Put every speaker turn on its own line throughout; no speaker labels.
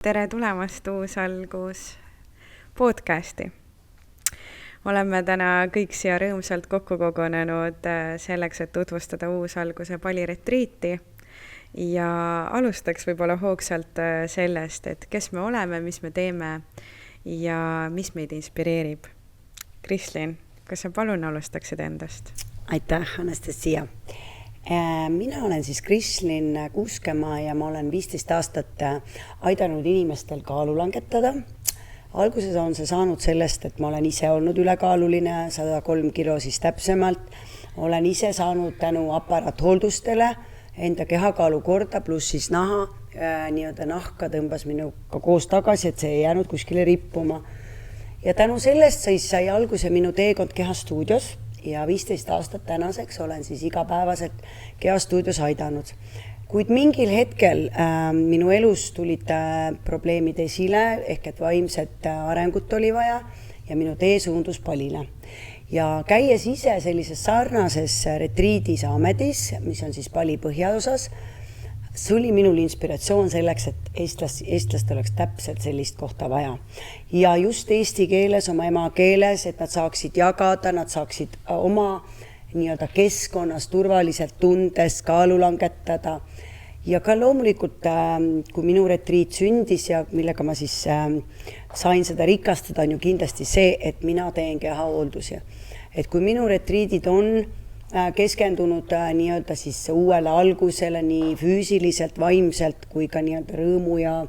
Tere tulemast Uusalgus podcasti. Oleme täna kõik siia rõõmsalt kokku kogunenud selleks, et tutvustada Uusalguse paliretriiti. Ja alustaks võib-olla hoogsalt sellest, et kes me oleme, mis me teeme ja mis meid inspireerib. Krislin, kas sa palun alustaksid endast?
Aitäh, Anastasia. Mina olen siis Krislin Kuuskemaa ja ma olen 15 aastat aidanud inimestel kaalu langetada. Alguses on see saanud sellest, et ma olen ise olnud ülekaaluline, 103 kilo siis täpsemalt. Olen ise saanud tänu aparathooldustele enda kehakaalu korda, pluss siis naha, nahka tõmbas minuga koos tagasi, et see ei jäänud kuskile rippuma. Ja tänu sellest sai alguse minu teekond kehastuudios. Ja 15 aastat tänaseks olen siis igapäevaselt kehastuudios aidanud. Kuid mingil hetkel minu elus tulid probleemid esile, ehk et vaimset arengut oli vaja ja minu tee suundus palile. Ja käies ise sellises sarnases retriidis Amedis, mis on siis Pali põhjaosas, see oli minul inspiratsioon selleks, et eestlastel oleks täpselt sellist kohta vaja. Ja just eesti keeles, oma emakeeles, et nad saaksid jagada, nad saaksid oma keskkonnas turvaliselt tundes kaalu langetada. Ja ka loomulikult, kui minu retriit sündis ja millega ma siis sain seda rikastada, on ju kindlasti see, et mina teen kehahooldusi. Et kui minu retriidid on keskendunud siis uuele algusele nii füüsiliselt, vaimselt kui ka rõõmu ja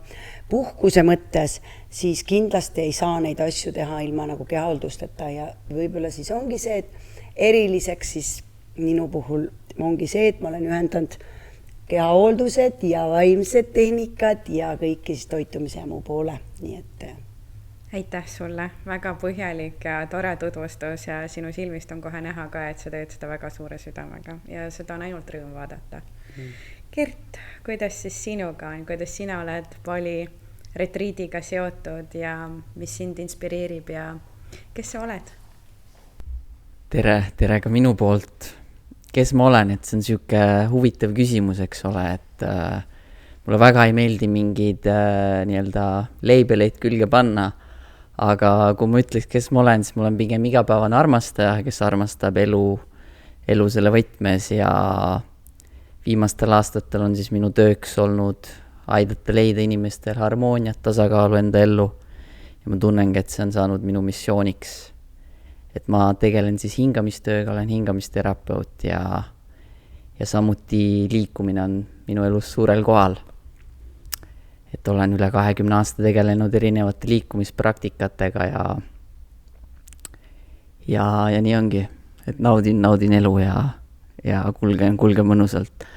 puhkuse mõttes, siis kindlasti ei saa neid asju teha ilma kehahooldusteta. Ja võib-olla siis ongi see, et eriliseks siis minu puhul ongi see, et ma olen ühendanud kehahooldused ja vaimsed tehnikad ja kõiki siis toitumise ja muu poole. Nii et
aitäh sulle, väga põhjalik ja tore tutvustus ja sinu silmist on kohe näha ka, et sa teed seda väga suure südamega ja seda on ainult rõõm vaadata. Gert, kuidas siis sinuga on, kuidas sina oled Pali retriidiga seotud ja mis sind inspireerib ja kes sa oled?
Tere ka minu poolt. Kes ma olen, et see on siuke huvitav küsimus, eks ole, et mulle väga ei meeldi mingid leibeleid külge panna. Aga kui ma ütleks, kes ma olen, siis ma olen pigem igapäevane armastaja, kes armastab elu selle võtmes ja viimastel aastatel on siis minu tööks olnud aidata leida inimestel harmooniat, tasakaalu enda ellu. Ja ma tunnengi, et see on saanud minu missiooniks. Et ma tegelen siis hingamistööga, olen hingamisterapeut ja samuti liikumine on minu elus suurel kohal. Et olen üle 20 aasta tegelenud erinevate liikumispraktikatega ja nii ongi, et naudin elu ja kulgen mõnusalt.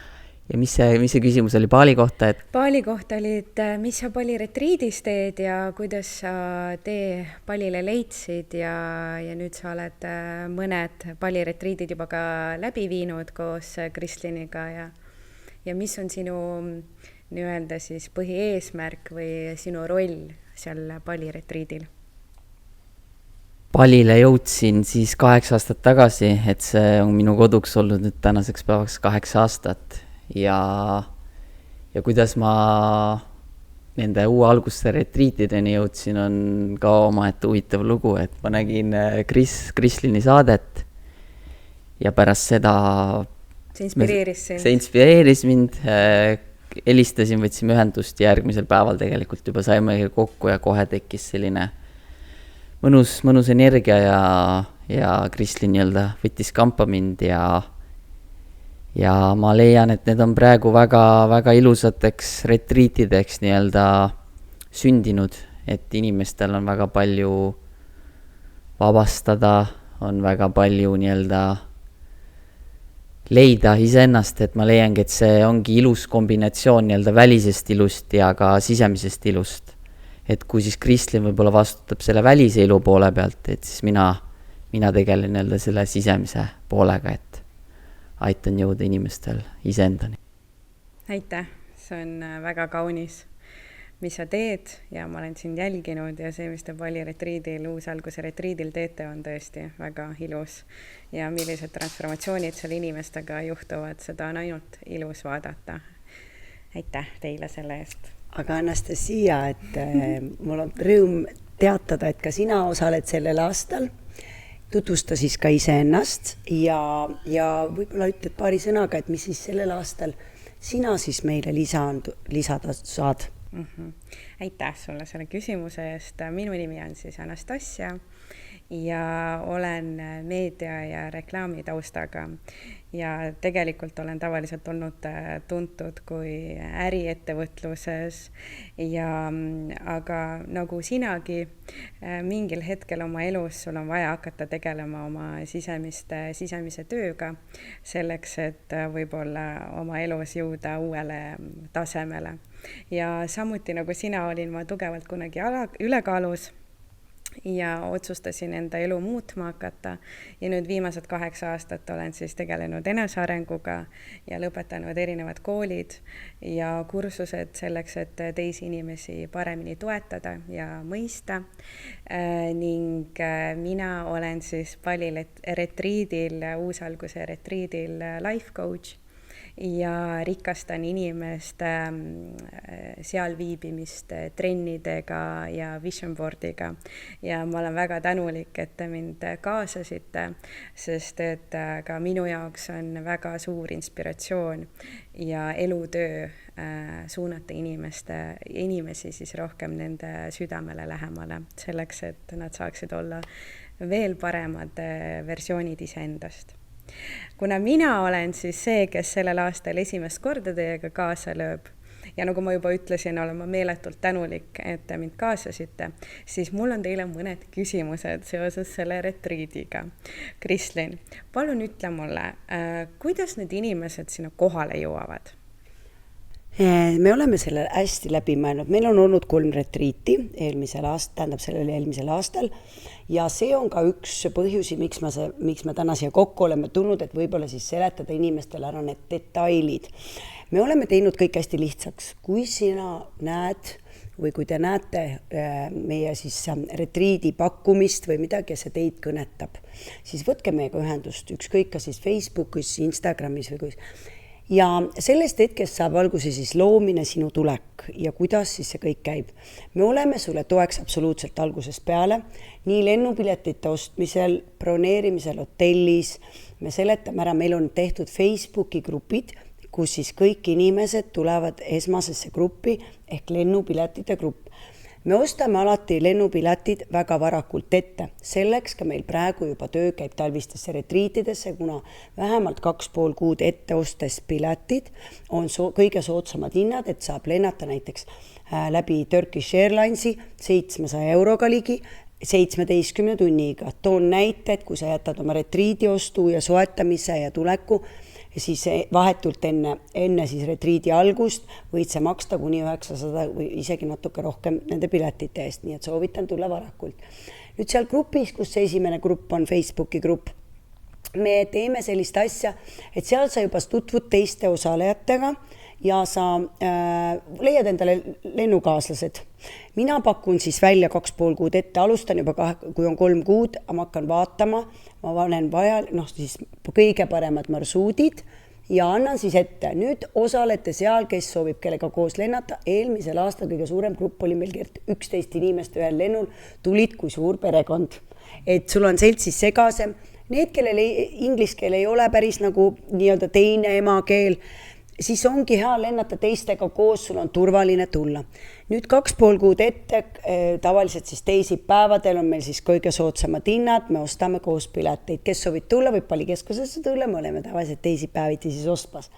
Ja mis see küsimus oli Pali kohta?
Pali kohta oli, et mis sa Pali retriidis teed ja kuidas sa tee Palile leidsid ja nüüd sa oled mõned Pali retriidid juba ka läbi viinud koos Krisliniga ja mis on sinu nii-öelda siis põhieesmärk või sinu roll seal Pali retriidil?
Palile jõudsin siis 8 aastat tagasi, et see on minu koduks olnud nüüd tänaseks päevaks 8 aastat ja kuidas ma nende uue alguste retriitideni jõudsin on ka omaette huvitav lugu, et ma nägin Krislini saadet ja pärast seda
see
inspireeris mind, helistasin, võtsime ühendust ja järgmisel päeval tegelikult juba saime kokku ja kohe tekkis selline mõnus energia ja Krislin võttis kampa mind ja ma leian, et need on praegu väga ilusateks retriitideks sündinud, et inimestel on väga palju vabastada, on väga palju leida iseennast, et ma leiangi, et see ongi ilus kombinatsioon välisest ilust ja ka sisemisest ilust. Et kui siis Krislin võib-olla vastutab selle välise ilu poole pealt, et siis mina tegelen selle sisemise poolega, et aitan jõuda inimestel iseendani.
Aitäh, see on väga kaunis, mis sa teed ja ma olen sind jälginud ja see, mis te Pali retriidil, Uusalguse retriidil teete, on tõesti väga ilus ja millised transformatsioonid seal inimestega juhtuvad, seda on ainult ilus vaadata. Aitäh teile selle eest!
aga Anastasia, et mul on rõõm teatada, et ka sina osaled sellel aastal. Tutvusta siis ka iseennast ja võib-olla ütled paari sõnaga, et mis siis sellel aastal sina siis meile lisada saad.
Aitäh sulle selle küsimuse eest. Minu nimi on siis Anastasia ja olen meedia ja reklaami taustaga ja tegelikult olen tavaliselt olnud tuntud kui äriettevõtluses aga nagu sinagi mingil hetkel oma elus sul on vaja hakata tegelema oma sisemise tööga selleks, et võib-olla oma elus jõuda uuele tasemele. Ja samuti nagu sina olin ma tugevalt kunagi ülekaalus ja otsustasin enda elu muutma hakata ja nüüd viimased 8 aastat olen siis tegelenud enesearenguga ja lõpetanud erinevad koolid ja kursused selleks, et teisi inimesi paremini toetada ja mõista. Ning mina olen siis retriidil, uusalguse retriidil life coach ja rikastan inimeste seal viibimist trennidega ja vision boardiga ja ma olen väga tänulik, et te mind kaasasite, sest et ka minu jaoks on väga suur inspiratsioon ja elutöö suunata inimesi siis rohkem nende südamele lähemale selleks, et nad saaksid olla veel paremad versioonid iseendast. Kuna mina olen siis see, kes sellel aastal esimest korda teiega kaasa lööb ja nagu ma juba ütlesin, olen ma meeletult tänulik, et te mind kaasasite, siis mul on teile mõned küsimused seoses selle retriidiga. Krislin, palun ütle mulle, kuidas need inimesed sinna kohale jõuavad?
Me oleme selle hästi läbi mõelnud. Meil on olnud 3 retriiti eelmisel aastal ja see on ka üks põhjusi, miks me täna siia kokku oleme tulnud, et võib-olla siis seletada inimestele ära need detailid. Me oleme teinud kõik hästi lihtsaks. Kui sina näed või kui te näete meie siis retriidi pakkumist või midagi, see teid kõnetab, siis võtke meiega ühendust, ükskõik ka siis Facebookis, Instagramis või kus. Ja sellest hetkest saab alguse siis loomine, sinu tulek ja kuidas siis see kõik käib. Me oleme sulle toeks absoluutselt algusest peale, nii lennupiletite ostmisel, broneerimisel hotellis, me seletame ära, meil on tehtud Facebooki grupid, kus siis kõik inimesed tulevad esmasesse gruppi ehk lennupiletite grupp. Me ostame alati lennupiletid väga varakult ette. Selleks ka meil praegu juba töö käib talvistesse retriitidesse, kuna vähemalt 2,5 kuud ette ostes piletid on kõige soodsamad hinnad, et saab lennata näiteks läbi Turkish Airlinesi 700 euroga ligi 17 tunniga. Toon näite, et kui sa jätad oma retriidi ostu ja soetamise ja tuleku, ja siis vahetult enne siis retriidi algust võid sa maksta kuni 900 või isegi natuke rohkem nende piletite eest, nii et soovitan tulla varakult. Nüüd seal grupis, kus esimene grupp on Facebooki grupp, me teeme sellist asja, et seal sa juba tutvud teiste osalejatega ja sa leiad endale lennukaaslased. Mina pakun siis välja 2,5 kuud ette, alustan juba kui on 3 kuud, ma hakkan vaatama, ma panen siis kõige paremad marsuudid ja annan siis ette. Nüüd osalete seal, kes soovib kellega koos lennata. Eelmisel aastal kõige suurem grupp oli meil 11 inimest ühel lennul, tulid kui suur perekond. Et sul on seltsis segasem. Need, kellel inglise keel ei ole päris nagu nii-öelda teine emakeel, siis ongi hea lennata teistega koos, sul on turvaline tulla. Nüüd 2,5 kuud ette, tavaliselt siis teisipäevadel on meil siis kõige soodsamad hinnad, me ostame koos pileteid. Kes soovib tulla, võib Pallikeskusesse tulla, me oleme tavaliselt teisipäeviti siis ostmas.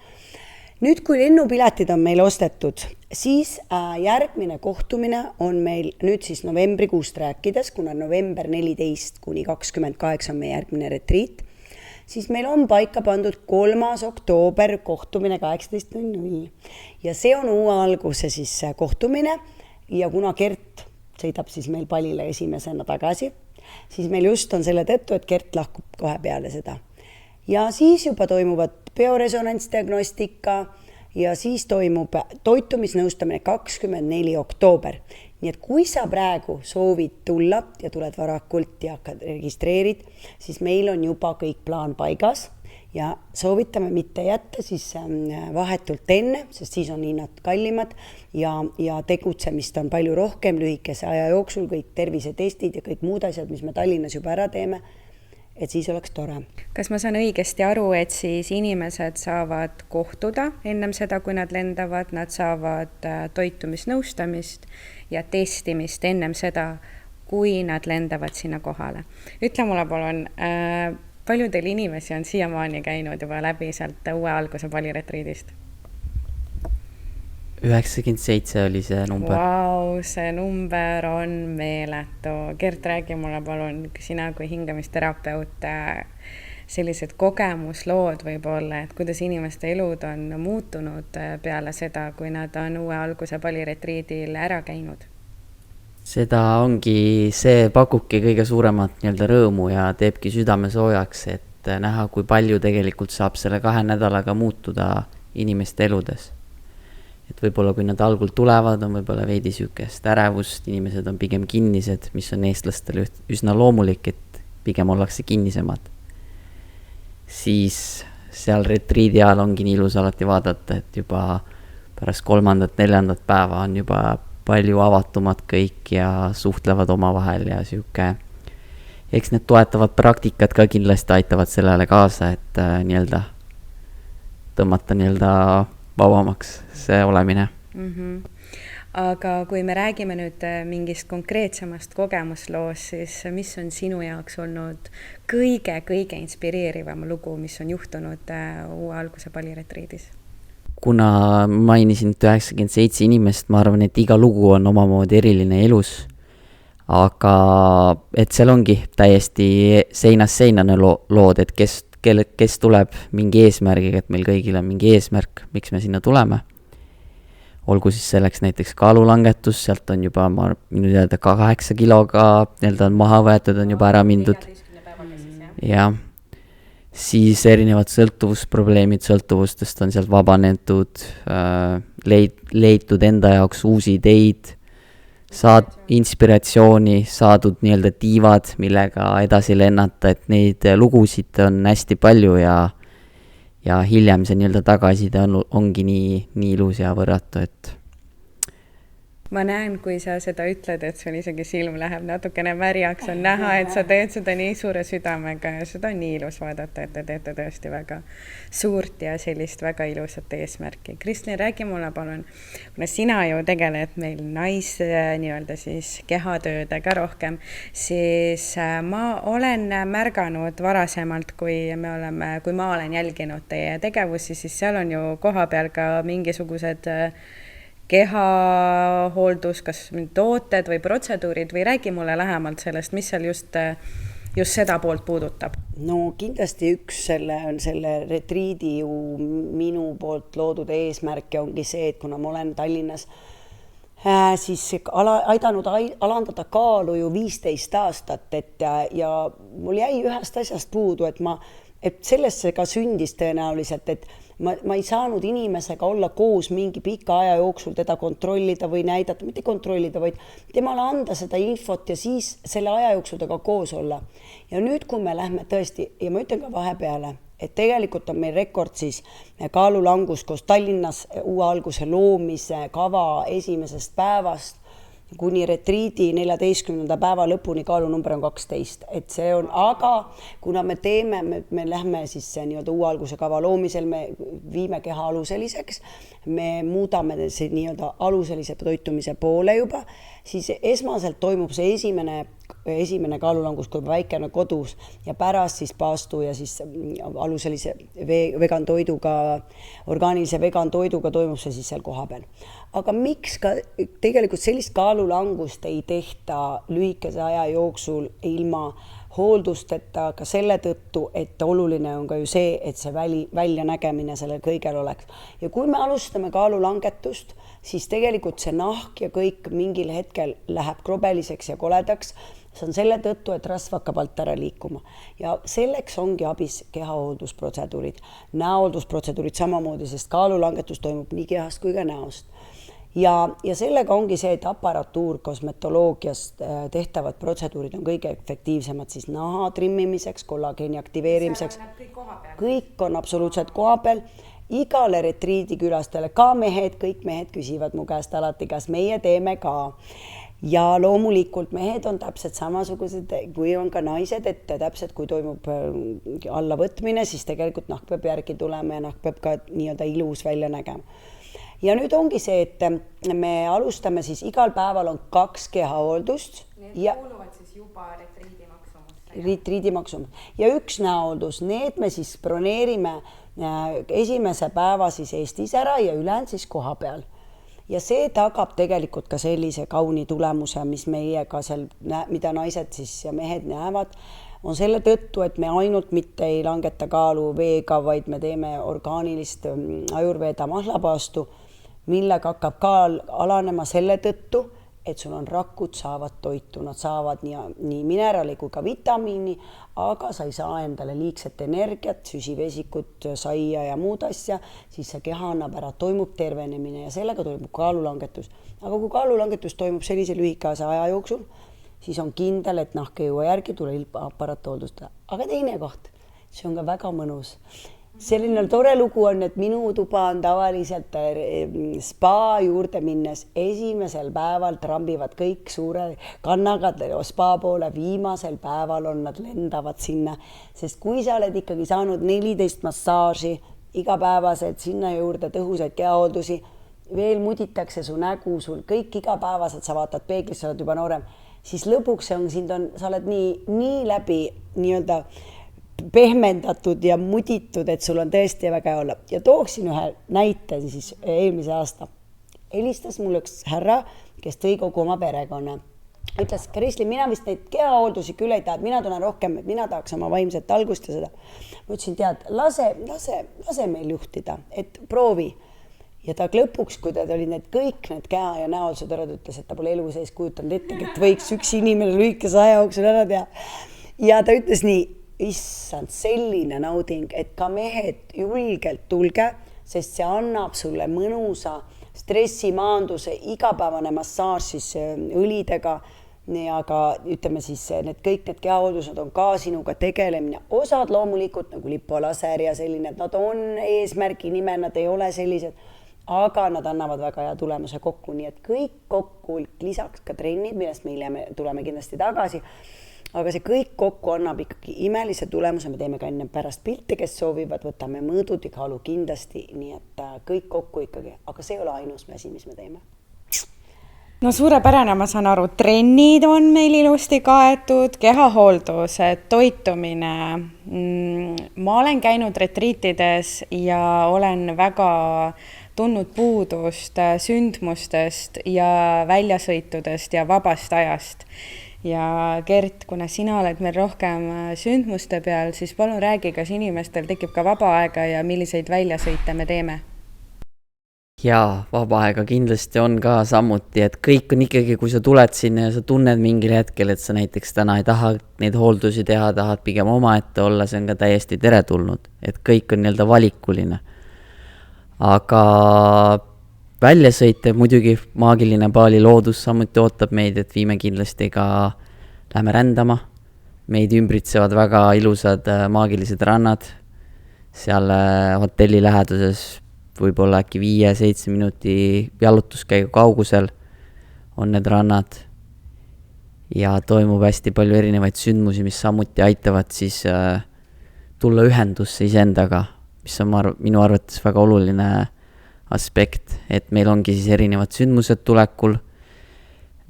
Nüüd, kui lennupiletid on meil ostetud, siis järgmine kohtumine on meil nüüd siis novembrikuust rääkides, kuna november 14 kuni 28 on meie järgmine retriit, siis meil on paika pandud 3. oktoober kohtumine 18:00 ja see on uue alguse siis kohtumine ja kuna Kert sõidab siis meil Palile esimesena tagasi, siis meil just on selle tõttu, et Kert lahkub kohe peale seda. Ja siis juba toimuvad bioresonantsdiagnostika ja siis toimub toitumisnõustamine 24. oktoober. Nii et kui sa praegu soovid tulla ja tuled varakult ja registreerid, siis meil on juba kõik plaan paigas ja soovitame mitte jätta siis vahetult enne, sest siis on hinnad kallimad ja tegutsemist on palju rohkem lühikese aja jooksul, kõik tervisetestid ja kõik muud asjad, mis me Tallinnas juba ära teeme, et siis oleks tore.
Kas ma saan õigesti aru, et siis inimesed saavad kohtuda ennem seda, kui nad lendavad, nad saavad toitumisnõustamist ja testimist ennem seda, kui nad lendavad sinna kohale? Ütle mulle palun, palju teil inimesi on siiamaani käinud juba läbi sealt Uue Alguse paliretriidist?
97 oli see number.
Vau, see number on meeletu. Gert, räägi mulle palun, sina kui hingamisterapeut, sellised kogemuslood võib-olla, et kuidas inimeste elud on muutunud peale seda, kui nad on Uue Alguse paliretriidil ära käinud?
Seda ongi, see pakubki kõige suuremat nii-öelda rõõmu ja teebki südame soojaks, et näha, kui palju tegelikult saab selle 2 nädalaga muutuda inimeste eludes. Et võib-olla kui nad algul tulevad, on võib-olla veidi sükest ärevust, inimesed on pigem kinnised, mis on eestlastele üsna loomulik, et pigem ollakse kinnisemad. Siis seal retriidi ajal ongi nii ilus alati vaadata, et juba pärast 3.–4. päeva on juba palju avatumad kõik ja suhtlevad omavahel ja süke. Eks need toetavad praktikad ka kindlasti aitavad sellele kaasa, et nii-öelda tõmmata nii-öelda vabamaks see olemine.
Aga kui me räägime nüüd mingist konkreetsemast kogemusloost, siis mis on sinu jaoks olnud kõige inspireerivam lugu, mis on juhtunud Uue Alguse paliretriidis?
Kuna mainisin 97 inimest, ma arvan, et iga lugu on omamoodi eriline elus, aga et seal ongi täiesti seinast seinane lood, et kes tuleb mingi eesmärgiga, et meil kõigil on mingi eesmärk, miks me sinna tuleme. Olgu siis selleks näiteks kaalulangetus, sealt on juba minu teada 8 kiloga on maha võetud, on juba ära mindud. Ja siis erinevad sõltuvusprobleemid, sõltuvustest on sealt vabanetud, leitud enda jaoks uusi ideid, saad inspiratsiooni, saadud nii-öelda tiivad, millega edasi lennata, et neid lugusid on hästi palju ja hiljem see nii-öelda tagasiside ongi nii ilus ja võrratu, et
ma näen, kui sa seda ütled, et sul isegi silm läheb natukene märjaks, on näha, et sa teed seda nii suure südamega ja seda on nii ilus vaadata, et te teete tõesti väga suurt ja sellist väga ilusat eesmärki. Kristlin, räägi mulle palun, kuna sina ju tegeled meil nii-öelda siis kehatöödega rohkem, siis ma olen märganud varasemalt, kui ma olen jälginud teie tegevusi, siis seal on ju koha peal ka mingisugused kehahooldus, kas tooted või protseduurid või räägi mulle lähemalt sellest, mis seal just seda poolt puudutab?
No kindlasti üks selle retriidi ju minu poolt loodud eesmärk ongi see, et kuna ma olen Tallinnas siis aidanud alandada kaalu ju 15 aastat, ja mul jäi ühest asjast puudu, et sellesse ka sündis tõenäoliselt, et ma ei saanud inimesega olla koos mingi pika aja jooksul teda kontrollida või näidata, mitte kontrollida, vaid temale anda seda infot ja siis selle aja jooksul temaga koos olla. Ja nüüd, kui me lähme tõesti, ja ma ütlen ka vahepeale, et tegelikult on meil rekord siis kaalulangus koos Tallinnas Uue Alguse loomise kava esimesest päevast kuni retriidi 14. päeva lõpuni kaalunumber on 12, et see on, aga kuna me lähme siis nii-öelda Uue Alguse kava loomisel, me viime keha aluseliseks, me muudame see nii-öelda aluselise toitumise poole juba, siis esmaselt toimub see esimene kaalulangus, kui väikene kodus ja pärast siis paastu ja siis aluselise vegantoiduga, orgaanilise vegantoiduga toimub see siis seal koha peal. Aga miks ka tegelikult sellist kaalulangust ei tehta lühikese aja jooksul ilma hooldusteta, ka selle tõttu, et oluline on ka ju see, et see väljanägemine sellel kõigel oleks. Ja kui me alustame kaalulangetust, siis tegelikult see nahk ja kõik mingil hetkel läheb krobeliseks ja koledaks. See on selle tõttu, et rasv hakkab alt ära liikuma. Ja selleks ongi abis kehahooldusprotseduurid, näohooldusprotseduurid samamoodi, sest kaalulangetus toimub nii kehast kui ka näost. ja sellega ongi see, et aparatuur kosmetoloogias tehtavad protseduurid on kõige efektiivsemad siis naha trimmimiseks, kollageeni aktiveerimiseks. Kõik on absoluutselt koha peal. Igale retriidikülastele, ka mehed, kõik mehed küsivad mu käest alati, kas meie teeme ka. Ja loomulikult mehed on täpselt samasugused, kui on ka naised, et täpselt kui toimub allavõtmine, siis tegelikult nahk peab järgi tulema ja nahk peab ka nii-öelda ilus välja nägema. Ja nüüd ongi see, et me alustame siis igal päeval on 2 kehahooldust.
Need kuuluvad siis juba
retriidimaksumus. Ja 1 näohooldus, need me siis broneerime esimese päeva siis Eestis ära ja ülejäänud siis koha peal. Ja see tagab tegelikult ka sellise kauni tulemuse, mis meiega seal, mida naised siis ja mehed näevad, on selle tõttu, et me ainult mitte ei langeta kaalu veega, vaid me teeme orgaanilist ajurveeda mahlapaastu, millega hakkab kaal alanema selle tõttu, et sul on rakud saavad toitu, nad saavad nii mineraali kui ka vitamiini, aga sa ei saa endale liigset energiat, süsivesikut, saia ja muud asja, siis see keha annab ära, toimub tervenemine ja sellega toimub kaalulangetus. Aga kui kaalulangetus toimub sellise lühikese aja jooksul, siis on kindel, et nahk ei jõua järgi, tuleb aparatooldustada. Aga teine koht, see on ka väga mõnus. Selline tore lugu on, et minu tuba on tavaliselt spa juurde minnes esimesel päeval trambivad kõik suure kannaga spa poole, viimasel päeval on nad lendavad sinna, sest kui sa oled ikkagi saanud 14 massaaži igapäevaselt sinna juurde tõhusaid kehahooldusi, veel muditakse su nägu, sul kõik igapäevaselt, sa vaatad peeglisse, sa oled juba noorem, siis lõpuks sa oled nii läbi nii-öelda pehmendatud ja muditud, et sul on tõesti väga hea olla. Ja tooksin ühe näite siis eelmise aasta. Helistas mul üks härra, kes tõi kogu oma perekonna. Ütles, Kristlin, mina vist neid kehahooldusi küll ei taha, mina tulen rohkem, et mina tahaks oma vaimset algust ja seda. Ma ütlesin, tead, lase meil juhtida, et proovi. Ja ta lõpuks, kui ta oli kõik need keha ja näoldused ära, ütles, et ta pole elu sees kujutanud ette, et võiks üks inimene lühikese aja jooksul ära teha. Ja ta ütles nii, issand, selline nauding, et ka mehed julgelt tulge, sest see annab sulle mõnusa stressimaanduse, igapäevane massaaž siis õlidega, aga ütleme siis, kõik need kehahooldused on ka sinuga tegelemine. Osad loomulikult nagu lipolaser ja selline, et nad on eesmärgi nimel, nad ei ole sellised, aga nad annavad väga hea tulemuse kokku, nii et kõik kokku, lisaks ka trennid, millest me tuleme kindlasti tagasi. Aga see kõik kokku annab ikkagi imelise tulemuse, me teeme ka enne pärast pilte, kes soovivad, võtame mõõdud ja kaalu kindlasti, nii et kõik kokku ikkagi, aga see ei ole ainus asi, mis me teeme.
No suurepärane, ma saan aru, trennid on meil ilusti kaetud, kehahooldus, toitumine. Ma olen käinud retriitides ja olen väga tundnud puudust sündmustest ja väljasõitudest ja vabast ajast. Ja Gert, kuna sina oled meil rohkem sündmuste peal, siis palun räägi, kas inimestel tekib ka vaba aega ja milliseid väljasõite me teeme?
Jaa, vaba aega kindlasti on ka samuti, et kõik on ikkagi, kui sa tuled sinna ja sa tunned mingil hetkel, et sa näiteks täna ei taha neid hooldusi teha, tahad pigem omaette olla, see on ka täiesti teretulnud, et kõik on nii-öelda valikuline. Aga väljasõite muidugi maagiline Bali loodus samuti ootab meid, et viime kindlasti ka lähme rändama. Meid ümbritsevad väga ilusad maagilised rannad. Seal hotelli läheduses võib-olla äkki 5-7 minuti jalutuskäigu kaugusel on need rannad. Ja toimub hästi palju erinevaid sündmusi, mis samuti aitavad siis tulla ühendusse iseendaga, mis on minu arvates väga oluline aspekt, et meil ongi siis erinevad sündmused tulekul.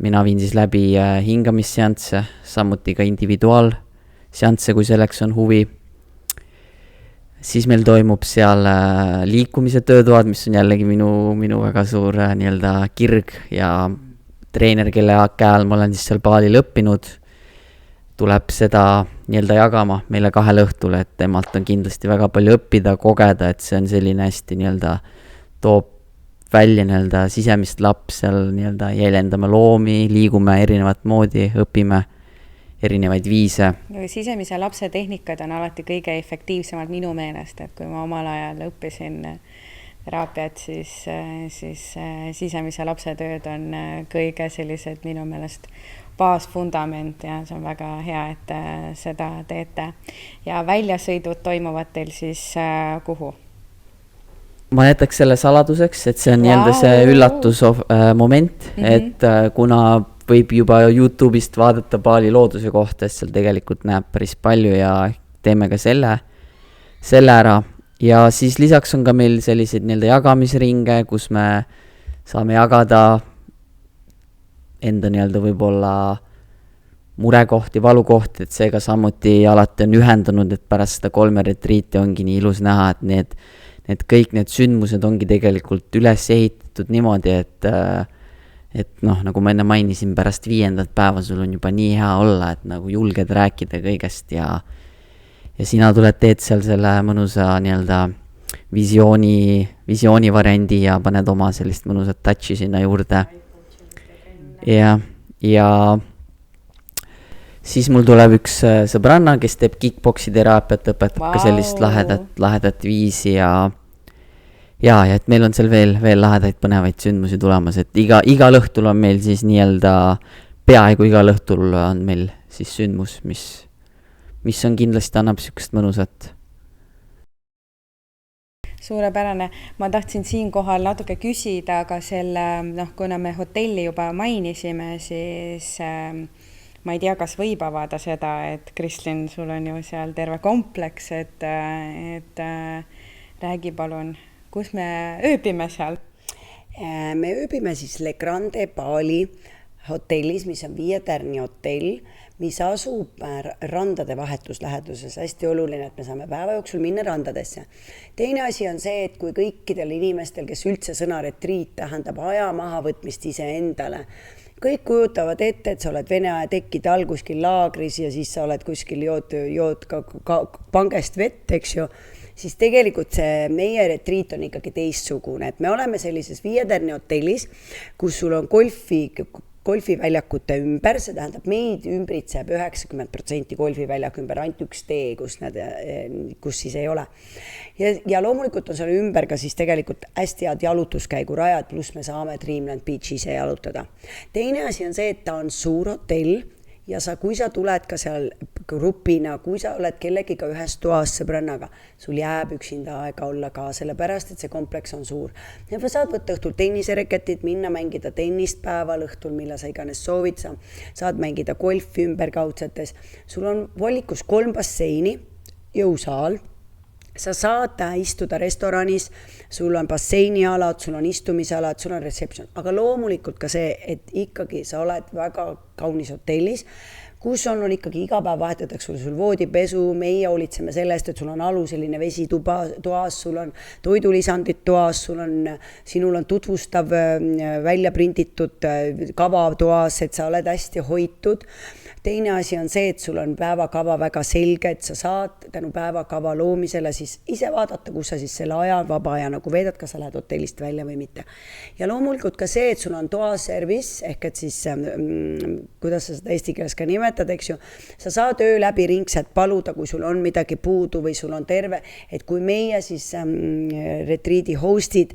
Mina viin siis läbi hingamisseansse, samuti ka individuaalseansse, kui selleks on huvi. Siis meil toimub seal liikumise töötoad, mis on jällegi minu väga suur nii-öelda kirg ja treener, kelle käe all ma olen siis seal Balil õppinud, tuleb seda nii-öelda jagama meile 2 õhtul, et temalt on kindlasti väga palju õppida, kogeda, et see on selline hästi nii-öelda toob välja nii-öelda sisemist laps, seal nii-öelda jäljendame loomi, liigume erinevat moodi, õpime erinevaid viise.
Sisemise lapse tehnikad on alati kõige efektiivsemad minu meelest, et kui ma omal ajal õppisin teraapiat, siis sisemise lapse tööd on kõige sellised minu meelest baasfundament ja see on väga hea, et te seda teete. Ja väljasõidud toimuvad teil siis kuhu?
Ma jätaks selle saladuseks, et see on nii-öelda see üllatusmoment, et kuna võib juba YouTube'ist vaadata Bali looduse kohta, siis seal tegelikult näeb päris palju ja teeme ka selle ära. Ja siis lisaks on ka meil sellised nii-öelda jagamisringe, kus me saame jagada enda nii-öelda võib-olla murekohti, valukohti, et seega samuti alati on ühendunud, et pärast seda 3 retriiti ongi nii ilus näha, et need kõik need sündmused ongi tegelikult üles ehitatud niimoodi, et noh, nagu ma enne mainisin, pärast 5. päeva sul on juba nii hea olla, et nagu julged rääkida kõigest ja sina teed seal selle mõnusa nii-öelda visiooni variandi ja paned oma sellist mõnusat touchi sinna juurde. Ja siis mul tuleb üks sõbranna, kes teeb kickboksi teraapiat, õpetab ka sellist lahedat viisi ja et meil on seal veel lahedaid põnevaid sündmusi tulemas, et igal õhtul on meil siis nii-öelda, peaaegu igal õhtul on meil siis sündmus, mis on kindlasti annab sükest mõnusat.
Suurepärane. Ma tahtsin siinkohal natuke küsida, aga kuna me hotelli juba mainisime, siis ma ei tea, kas võib avada seda, et Kristlin, sul on ju seal terve kompleks, et räägi palun, kus me ööbime seal?
Me ööbime siis Le Grande Bali hotellis, mis on 5 tärni hotell, mis asub randade vahetusläheduses. Hästi oluline, et me saame päeva jooksul minna randadesse. Teine asi on see, et kui kõikidel inimestel, kes üldse sõna retriit tähendab aja mahavõtmist ise endale, kõik kujutavad ette, et sa oled Vene aja tekkide all kuskil laagris ja siis sa oled kuskil jood ka pangest vett, eks ju, siis tegelikult see meie retriit on ikkagi teistsugune, et me oleme sellises 5 tärni hotellis, kus sul on golfiväljakute ümber, see tähendab meid ümbritseb 90% golfiväljak ümber, ainult üks tee, kus siis ei ole. Ja loomulikult on selle ümber ka siis tegelikult hästi head jalutuskäigurajad, pluss me saame Dreamland Beachi ise jalutada. Teine asi on see, et ta on suur hotell ja kui sa tuled ka seal grupina, kui sa oled kellegiga ühes toas sõbrannaga, sul jääb üksinda aega olla ka, sellepärast, et see kompleks on suur. Ja saad võtta õhtul tennisereketid, minna mängida tennist päeval õhtul, mille sa iganes soovid, saad mängida golfi ümberkaudsetes. Sul on valikus 3 basseini, jõusaal, sa saad istuda restoranis, sul on basseinialad, sul on istumisalad, sul on reception, aga loomulikult ka see, et ikkagi sa oled väga kaunis hotellis, kus on ikkagi iga päev vahetatakse sul voodipesu, meie hoolitseme sellest, et sul on aluseline vesi toas, sul on toidulisandid toas, sinul on tutvustav välja printitud kava toas, et sa oled hästi hoitud. Teine asi on see, et sul on päevakava väga selge, et sa saad tänu päevakava loomisele siis ise vaadata, kus sa siis selle aja, vaba aja nagu veedad, kas sa lähed hotellist välja või mitte. Ja loomulikult ka see, et sul on toaservice, ehk et siis, kuidas sa seda eesti keeles ka nimetad, eks ju, sa saad öö läbi ringselt paluda, kui sul on midagi puudu või sul on terve, et kui meie siis retriidi hostid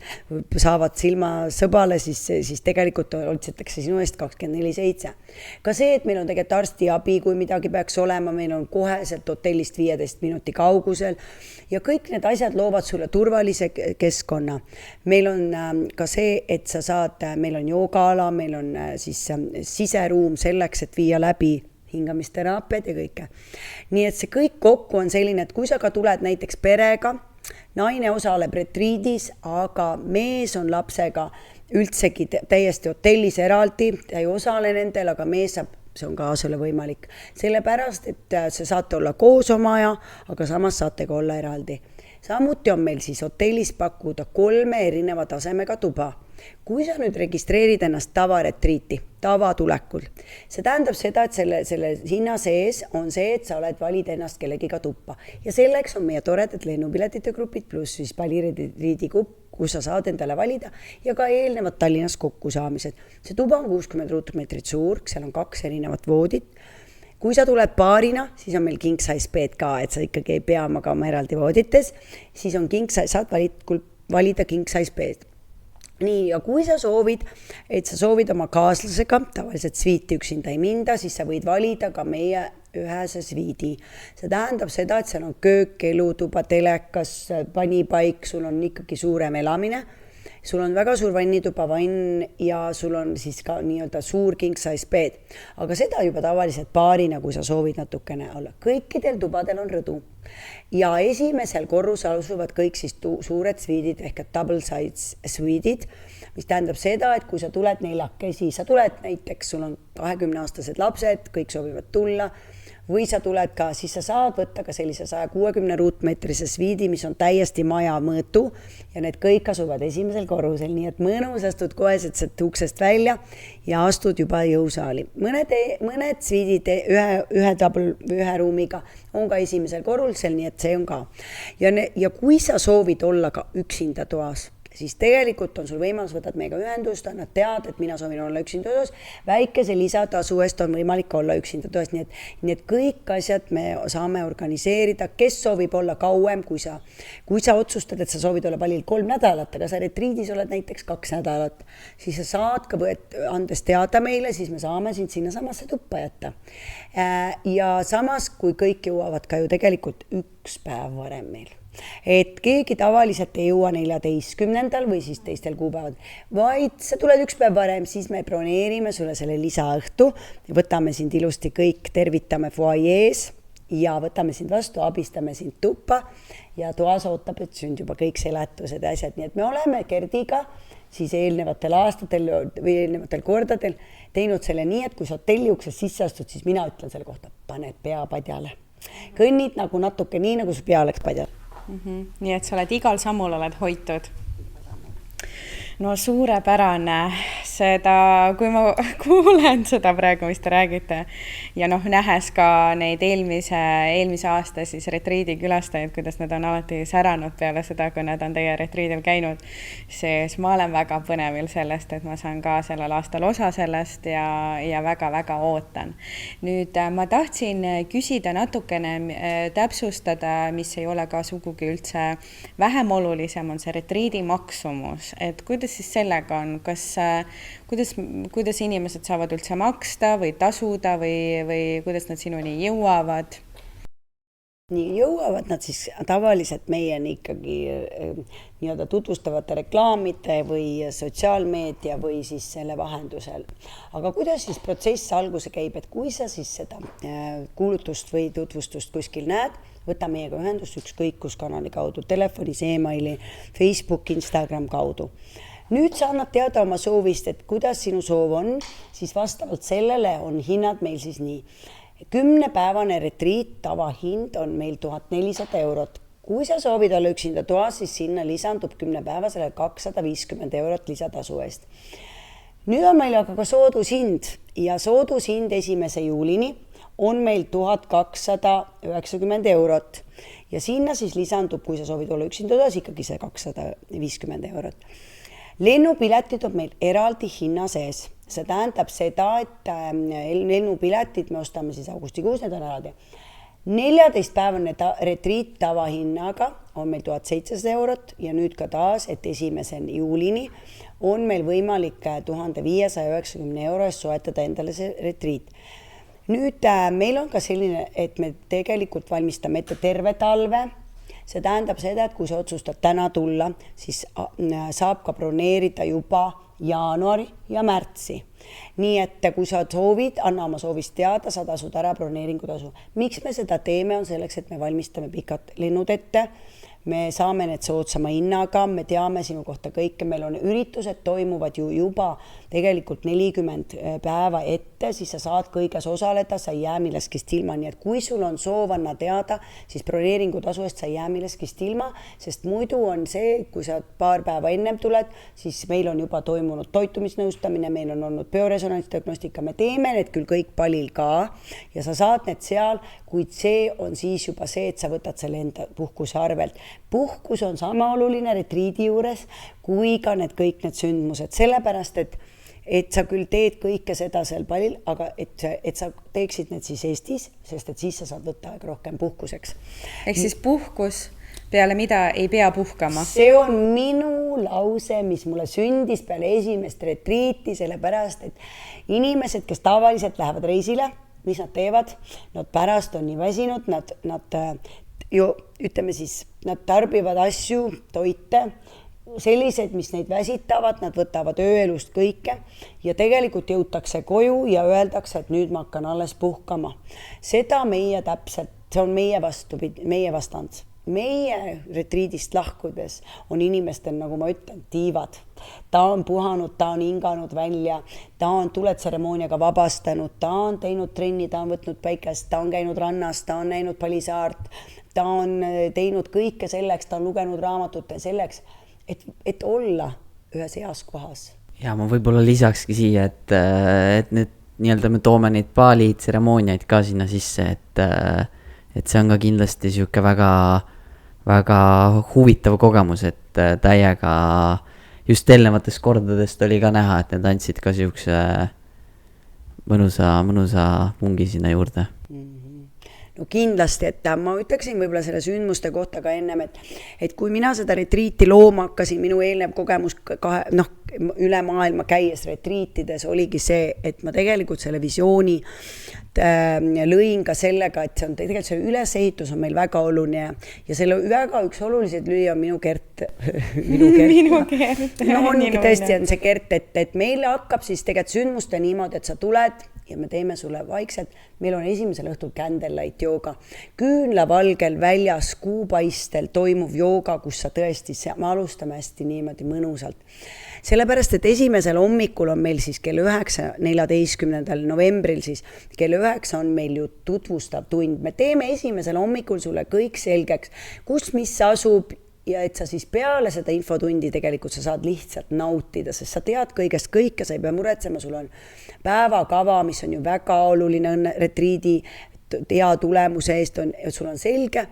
saavad silma sõbale, siis tegelikult otsitakse sinu eest 24/7. Ka see, et meil on tegelikult arstiabi, kui midagi peaks olema, meil on koheselt hotellist 15 minuti kaugusel ja kõik need asjad loovad sulle turvalise keskkonna. Meil on ka see, et sa saad, meil on joogaala, meil on siis siseruum selleks, et viia läbi hingamisteraapiad ja kõike. Nii et see kõik kokku on selline, et kui sa ka tuled näiteks perega, naine osaleb retriidis, aga mees on lapsega üldsegi täiesti hotellis eraldi, ta ei osale nendel, aga mees saab, see on ka sulle võimalik. Sellepärast, et sa saate olla koos oma aja, aga samas saate ka olla eraldi. Samuti on meil siis hotellis pakkuda 3 erineva tasemega tuba. Kui sa nüüd registreerid ennast tavaretriiti, tavatulekul, see tähendab seda, et selle hinna sees on see, et sa valid ennast kellegiga tuppa. Ja selleks on meie toredad lennupiletite grupid, pluss siis paliretriidi kupp, kus sa saad endale valida ja ka eelnevad Tallinnas kokkusaamised. See tuba on 60 ruutmeetrit suur, seal on 2 erinevat voodit. Kui sa tuled paarina, siis on meil king size bed ka, et sa ikkagi ei pea magama eraldi voodites, siis on king size, saad valida king size bed. Nii, ja kui sa soovid, et sa soovid oma kaaslasega, tavaliselt sviiti üksinda ei minda, siis sa võid valida ka meie ühese sviidi. See tähendab seda, et seal on köök, elutuba, telekas, panipaik, sul on ikkagi suurem elamine. Sul on väga suur vannituba, vann ja sul on siis ka nii-öelda suur king size bed. Aga seda juba tavaliselt paarina, kui sa soovid natukene olla. Kõikidel tubadel on rõdu. Ja esimesel korrusel asuvad kõik siis suured sviidid ehk double size sviidid, mis tähendab seda, et kui sa tuled neljakesi, sa tuled näiteks, sul on 20-aastased lapsed, kõik soovivad tulla, või sa tuled ka, siis sa saad võtta ka sellise 160 ruutmeetrise sviidi, mis on täiesti maja mõõtu ja need kõik asuvad esimesel korrusel, nii et mõnus astud koheselt uksest välja ja astud juba jõusaali. Mõned sviidid ühe ruumiga on ka esimesel korrusel, nii et see on ka. Ja kui sa soovid olla ka üksinda toas, siis tegelikult on sul võimalus, võtad meiega ühendust, annad teada, et mina soovin olla üksinda toas, väikese lisatasu eest on võimalik olla üksinda toas, nii et kõik asjad me saame organiseerida, kes soovib olla kauem, kui sa otsustad, et sa soovid olla palil 3 nädalat, aga sa retriidis oled näiteks 2 nädalat, siis sa saad ka, andes teada meile, siis me saame sind sinna samasse tuppa jätta. Ja samas, kui kõik jõuavad ka ju tegelikult 1 päev varem meil. Et keegi tavaliselt ei jõua 14. või siis teistel kuupäevad, vaid sa tuled 1 päev varem, siis me broneerime sulle selle lisaõhtu, võtame sind ilusti kõik, tervitame foajees ja võtame sind vastu, abistame sind tuppa ja toas ootab, et sünd juba kõik seletused ja asjad, nii et me oleme Gerdiga siis eelnevatel aastatel või eelnevatel kordadel teinud selle nii, et kui sa hotelliuksest sisse astud, siis mina ütlen selle kohta, paned pea padjale. Kõnnid nagu natuke nii, nagu su pea oleks padjal.
Nii et sa oled igal sammul oled hoitud. No suurepärane seda, kui ma kuulen seda praegu, mis te räägite ja nähes ka neid eelmise aasta siis retriidi külastajaid, kuidas nad on alati säranud peale seda, kui nad on teie retriidil käinud, siis ma olen väga põnevil sellest, et ma saan ka sellel aastal osa sellest ja väga-väga ootan. Nüüd ma tahtsin küsida natukene, täpsustada, mis ei ole ka sugugi üldse vähem olulisem, on see retriidi maksumus, et kuidas siis sellega on, kuidas inimesed saavad üldse maksta või tasuda või kuidas nad sinuni jõuavad?
Nii jõuavad nad siis tavaliselt meieni ikkagi nii-öelda tutvustavate reklaamide või sotsiaalmeedia või siis selle vahendusel. Aga kuidas siis protsess alguse käib, et kui sa siis seda kuulutust või tutvustust kuskil näed, võta meiega ühendust ükskõik kus kanali kaudu, telefonis, e-maili, Facebook, Instagram kaudu. Nüüd sa annad teada oma soovist, et kuidas sinu soov on, siis vastavalt sellele on hinnad meil siis nii. 10-päevane retriit tavahind on meil 1400 eurot. Kui sa soovid olla üksinda toas, siis sinna lisandub 10-päevasele 250 eurot lisatasu eest. Nüüd on meil aga ka soodushind ja soodushind 1. juulini on meil 1290 eurot ja sinna siis lisandub, kui sa soovid olla üksinda toas, ikkagi see 250 eurot. Lennupiletid on meil eraldi hinna sees. See tähendab seda, et lennupiletid me ostame siis augustikuus, need on eraldi. 14-päevane retriit tavahinnaga on meil 1700 eurot ja nüüd ka taas, et 1. juulini on meil võimalik 1590 euro eest soetada endale see retriit. Nüüd meil on ka selline, et me tegelikult valmistame ette terve talve. See tähendab seda, et kui sa otsustad täna tulla, siis saab ka broneerida juba jaanuari ja märtsi. Nii et kui sa soovid, anna oma soovist teada, sa tasud ära broneeringutasu. Miks me seda teeme, on selleks, et me valmistame pikad lennud ette. Me saame need soodsama hinnaga, me teame sinu kohta kõike, meil on üritused toimuvad ju juba tegelikult 40 päeva ette, siis sa saad kõiges osaleda, sa ei jää milleskist ilma, nii et kui sul on soov anna teada, siis broneeringutasu eest sa ei jää milleskist ilma, sest muidu on see, kui sa paar päeva ennem tuled, siis meil on juba toimunud toitumisnõustamine, meil on olnud bioresonantsdiagnostika, me teeme need küll kõik palil ka ja sa saad need seal, kuid see on siis juba see, et sa võtad selle enda puhkuse arvelt. Puhkus on sama oluline retriidi juures kui ka kõik need sündmused, sellepärast, et sa küll teed kõike seda seal palil, aga et sa teeksid need siis Eestis, sest et siis sa saad võtta aega rohkem puhkuseks.
Ehk siis puhkus peale mida ei pea puhkama?
See on minu lause, mis mulle sündis peale esimest retriiti, sellepärast, et inimesed, kes tavaliselt lähevad reisile, mis nad teevad, nad pärast on nii väsinud, nad ju ütleme siis, nad tarbivad asju, toite, sellised, mis neid väsitavad, nad võtavad ööelust kõike ja tegelikult jõutakse koju ja öeldakse, et nüüd ma hakkan alles puhkama. Seda meie täpselt, see on meie vastand. Meie retriidist lahkudes on inimestel, nagu ma ütlen, tiivad. Ta on puhanud, ta on hinganud välja, ta on tuletseremooniaga vabastanud, ta on teinud trenni, ta on võtnud päikest, ta on käinud rannas, ta on näinud Palisaart, ta on teinud kõike selleks, ta on lugenud raamatut selleks, et olla ühes heas kohas.
Ja ma võib-olla lisakski siia, et need nii-öelda me toome neid Bali tseremooniaid ka sinna sisse, et see on ka kindlasti siuke väga huvitav kogemus, et täiega just eelnevatest kordadest oli ka näha, et need andsid ka siukse mõnusa pungi sinna juurde.
No kindlasti, et ma ütleksin võib-olla selle sündmuste kohta ka ennem, et kui mina seda retriiti looma hakkasin, minu eelnev kogemus üle maailma käies retriitides oligi see, et ma tegelikult selle visiooni lõin ka sellega, et see on tegelikult see ülesehitus on meil väga oluline ja selle väga üks olulised lüli on minu Gert.
Minu Gert.
No ongi tõesti on see Gert, et meile hakkab siis tegelikult sündmuste niimoodi, et sa tuled ja me teeme sulle vaikselt. Meil on esimesel õhtul candlelight jooga. Küünlavalgel väljas kuupaistel toimuv jooga, kus sa tõesti, me alustame hästi niimoodi mõnusalt. Sellepärast, et esimesel hommikul on meil siis kell 9, 14. novembril siis, kell 9 on meil ju tutvustav tund. Me teeme esimesel hommikul sulle kõik selgeks, kus mis asub ja et sa siis peale seda infotundi tegelikult sa saad lihtsalt nautida, sest sa tead kõigest kõike, sa ei pea muretsema, sul on päevakava, mis on ju väga oluline retriidi hea tulemuse eest, sul on selge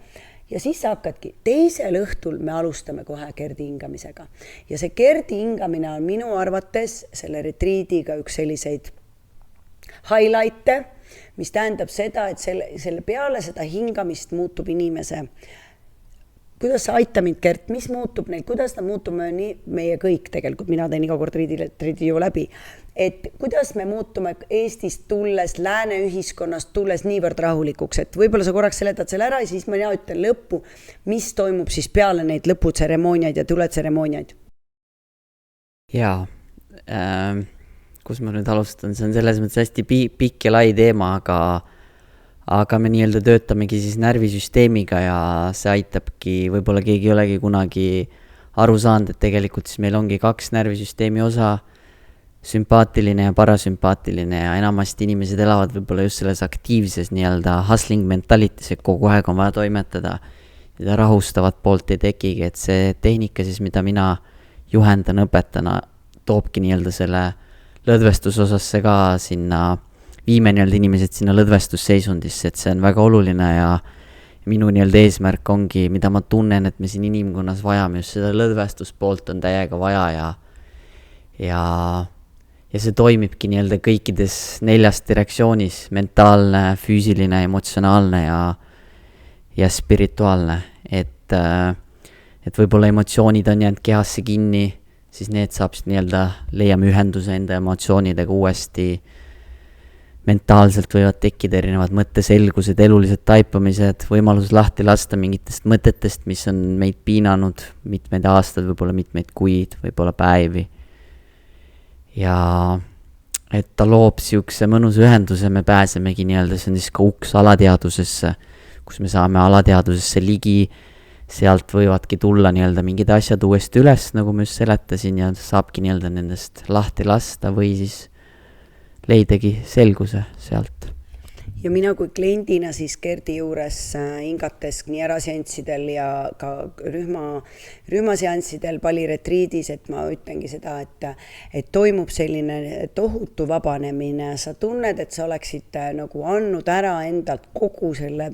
ja siis sa hakkadki. Teisel õhtul me alustame kohe Gerdi hingamisega ja see Gerdi hingamine on minu arvates selle retriidiga üks selliseid highlight'e, mis tähendab seda, et selle peale seda hingamist muutub inimese. Kuidas sa aita mind, Gert, mis muutub neil, kuidas ta muutume meie kõik tegelikult, mina teen iga kord retriidi ju läbi, et kuidas me muutume Eestist tulles, lääne ühiskonnast tulles niivõrd rahulikuks, et võib-olla sa korraks seletad selle ära ja siis ma ütlen lõppu, mis toimub siis peale neid lõputseremooniaid ja tuletseremooniaid.
Jaa, kus ma nüüd alustan, see on selles mõttes hästi pikk ja lai teema, aga me nii-öelda töötamegi siis närvisüsteemiga ja see aitabki, võib-olla keegi ei olegi kunagi aru saanud, et tegelikult siis meil ongi 2 närvisüsteemi osa, sümpaatiline ja parasümpaatiline ja enamasti inimesed elavad võib-olla just selles aktiivses nii-öelda hustling mentalitis, et kogu aeg on vaja toimetada ja rahustavat poolt ei tekigi, et see tehnika siis, mida mina juhendan, õpetana, toobki nii-öelda selle lõdvestusosasse ka sinna viime nii-öelda inimesed sinna lõdvestusseisundisse, et see on väga oluline ja minu nii-öelda eesmärk ongi, mida ma tunnen, et me siin inimkonnas vajame, just seda lõdvestuspoolt on täiega vaja ja see toimibki nii-öelda kõikides 4 direktsioonis, mentaalne, füüsiline, emotsionaalne ja spirituaalne, et võib-olla emotsioonid on jäänud kehasse kinni, siis need saab nii-öelda leiame ühenduse enda emotsioonidega uuesti. Mentaalselt võivad tekkida erinevad mõtteselgused, elulised taipamised, võimalus lahti lasta mingitest mõtetest, mis on meid piinanud mitmeid aastaid, võib-olla mitmeid kuid, võib-olla päevi. Ja et ta loob siukse mõnus ühenduse, me pääsemegi nii-öelda, see on siis ka uks alateadusesse, kus me saame alateadusesse ligi, sealt võivadki tulla nii-öelda mingid asjad uuesti üles, nagu ma just seletasin ja saabki nii-öelda nendest lahti lasta või siis leidagi selguse sealt.
Ja mina kui kliendina siis Gerdi juures hingates nii äraseanssidel ja ka rühmaseanssidel paliretriidis, et ma ütlengi seda, et toimub selline tohutu vabanemine. Sa tunned, et sa oleksid nagu andnud ära endalt kogu selle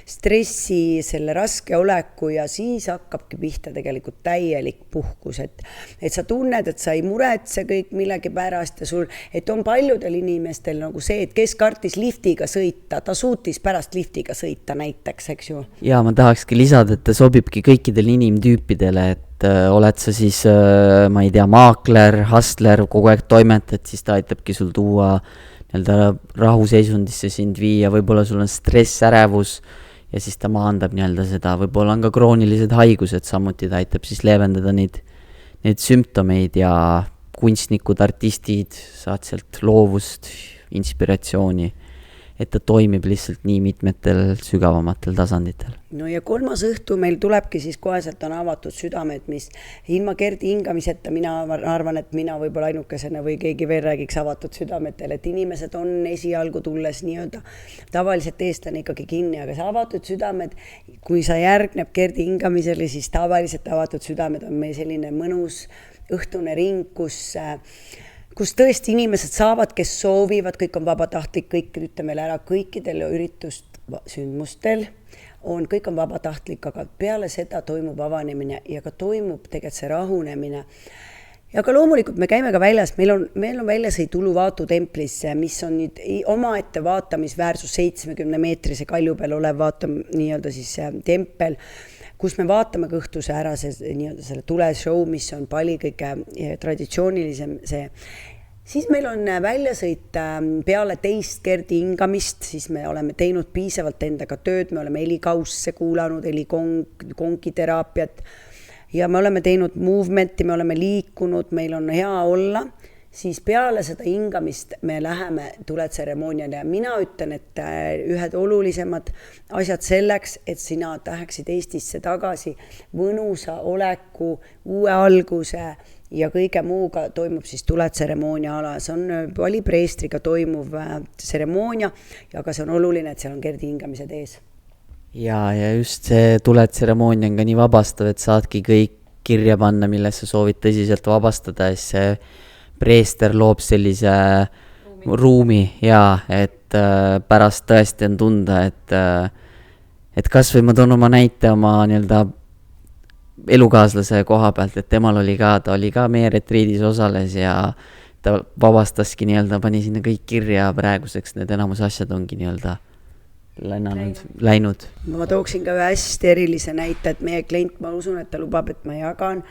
stressi, selle raske oleku ja siis hakkabki pihta tegelikult täielik puhkus. Et sa tunned, et sa ei muretse kõik millegi pärast ja sul, et on paljudel inimestel nagu see, et kes kartis liftiga sõita, sõita, ta suutis pärast liftiga sõita näiteks, eks ju.
Ja ma tahakski lisada, et ta sobibki kõikidele inimtüüpidele, et oled sa siis, ma ei tea, maakler, hustler, kogu aeg toimetad, siis ta aitabki sul tuua nii-öelda rahuseisundisse sind viia, võib-olla sul on stress, ärevus ja siis ta maandab nii-öelda seda, võib-olla on ka kroonilised haigused, samuti ta aitab siis leevendada neid sümptomeid ja kunstnikud, artistid, saad sealt loovust, inspiratsiooni, et ta toimib lihtsalt nii mitmetel sügavamatel tasanditel.
No ja 3. õhtu meil tulebki siis koheselt on avatud südamed, mis ilma Gerdi hingamiseta mina arvan, et mina võib-olla ainukesena või keegi veel räägiks avatud südametel, et inimesed on esialgu tulles nii-öelda tavaliselt eestlane ikkagi kinni, aga see avatud südamed, kui sa järgneb Gerdi hingamisele, siis tavaliselt avatud südamed on meil selline mõnus õhtune ring, kus tõesti inimesed saavad, kes soovivad, kõik on vabatahtlik, kõik ütleme ära kõikidel üritust sündmustel kõik on vabatahtlik, aga peale seda toimub avanemine ja ka toimub tegelikult see rahunemine. Ja ka loomulikult me käime ka väljas, meil on väljasõit Uluwatu templisse, mis on nüüd omaette vaatamisväärsus 70-meetrise kalju peal olev nii-öelda siis tempel, kus me vaatame kõhtuse ära nii-öelda selle tuleshow, mis on palju kõige traditsioonilisem see. Siis meil on väljasõit peale teist Gerdi hingamist, siis me oleme teinud piisavalt endaga tööd, me oleme helikausse kuulanud, helikonkiteraapiat ja me oleme teinud movementi, me oleme liikunud, meil on hea olla. Siis peale seda hingamist me läheme tuletseremooniale ja mina ütlen, et ühed olulisemad asjad selleks, et sina läheksid Eestisse tagasi mõnusa oleku, uue alguse ja kõige muuga toimub siis tuletseremoonia ala. See on valipreestriga toimuv tseremoonia ja ka see on oluline, et seal on Gerdi hingamised ees.
Ja just see tuletseremoonia on ka nii vabastav, et saadki kõik kirja panna, milles sa soovid tõsiselt vabastada ja see preester loob sellise ruumi ja et pärast tõesti on tunda, et kas või ma toon oma näite oma nii-öelda elukaaslase koha pealt, et ta oli ka meie retriidis osales ja ta vabastaski nii-öelda, pani sinna kõik kirja praeguseks, need enamus asjad ongi nii-öelda läinud.
Ma tooksin ka hästi erilise näite, et meie klient, ma usun, et ta lubab, et ma jagan,